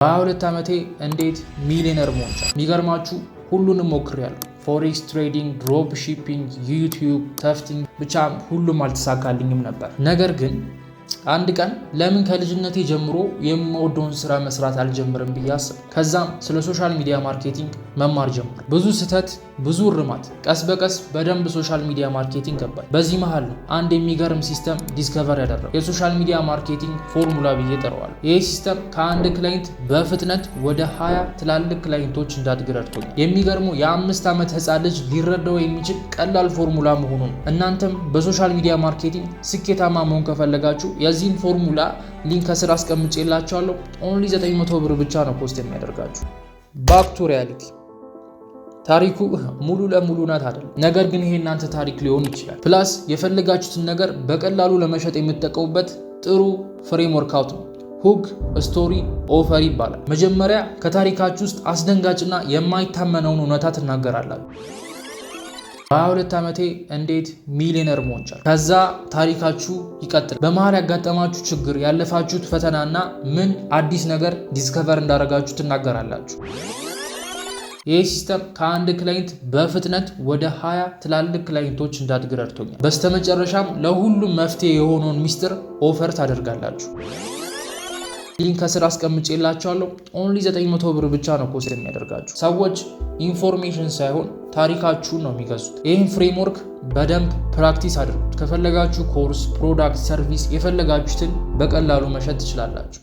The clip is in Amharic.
በ22 ዓመቴ እንዴት ሚሊዮነር መሆን ቻልኩ? የሚገርማችሁ ሁሉንም ሞክሬያለሁ። ፎሬክስ ትሬዲንግ፣ ድሮፕ ሺፒንግ፣ ዩቲዩብ፣ ተፍቲንግ ብቻ ሁሉም አልተሳካልኝም ነበር። ነገር ግን አንድ ቀን ለምን ከልጅነቴ ጀምሮ የምወደውን ስራ መስራት አልጀምርም ብዬ አሰብኩ። ከዛም ስለ ሶሻል ሚዲያ ማርኬቲንግ መማር ጀመርኩ። ብዙ ስህተት፣ ብዙ እርማት፣ ቀስ በቀስ በደንብ ሶሻል ሚዲያ ማርኬቲንግ ገባኝ። በዚህ መሃል ነው አንድ የሚገርም ሲስተም ዲስከቨር ያደረገው። የሶሻል ሚዲያ ማርኬቲንግ ፎርሙላ ብዬ ጠራዋለሁ። ይህ ሲስተም ከአንድ ክላይንት በፍጥነት ወደ 20 ትላልቅ ክላይንቶች እንዳድግ ረድቶኛል። የሚገርመው የ5 ዓመት ህፃን ልጅ ሊረዳው የሚችል ቀላል ፎርሙላ መሆኑን። እናንተም በሶሻል ሚዲያ ማርኬቲንግ ስኬታማ መሆን ከፈለጋችሁ የዚህን ፎርሙላ ሊንክ ከስር አስቀምጬላችኋለሁ። ኦንሊ 900 ብር ብቻ ነው ኮስት የሚያደርጋችሁ። ባክ ቱ ሪያሊቲ። ታሪኩ ሙሉ ለሙሉ እውነት አይደለም፣ ነገር ግን ይሄ እናንተ ታሪክ ሊሆን ይችላል። ፕላስ የፈለጋችሁትን ነገር በቀላሉ ለመሸጥ የምትጠቀሙበት ጥሩ ፍሬምወርክ አውት ነው። ሁክ ስቶሪ ኦፈር ይባላል። መጀመሪያ ከታሪካችሁ ውስጥ አስደንጋጭና የማይታመነውን እውነታ ትናገራላችሁ። በ22 ዓመቴ እንዴት ሚሊዮነር መሆን ቻልኩ? ከዛ ታሪካችሁ ይቀጥላል። በመሃል ያጋጠማችሁ ችግር፣ ያለፋችሁት ፈተናና ምን አዲስ ነገር ዲስከቨር እንዳደረጋችሁ ትናገራላችሁ። ይህ ሲስተም ከአንድ ክላይንት በፍጥነት ወደ 20 ትላልቅ ክላይንቶች እንዳድግ ረድቶኛል። በስተመጨረሻም ለሁሉም መፍትሄ የሆነውን ሚስጥር ኦፈር ታደርጋላችሁ። ሊንክ ከስር አስቀምጬላችኋለሁ። ኦንሊ 900 ብር ብቻ ነው ኮስት የሚያደርጋችሁ። ሰዎች ኢንፎርሜሽን ሳይሆን ታሪካችሁን ነው የሚገዙት። ይህን ፍሬምወርክ በደንብ ፕራክቲስ አድርጉት። ከፈለጋችሁ ኮርስ፣ ፕሮዳክት፣ ሰርቪስ የፈለጋችሁትን በቀላሉ መሸጥ ትችላላችሁ።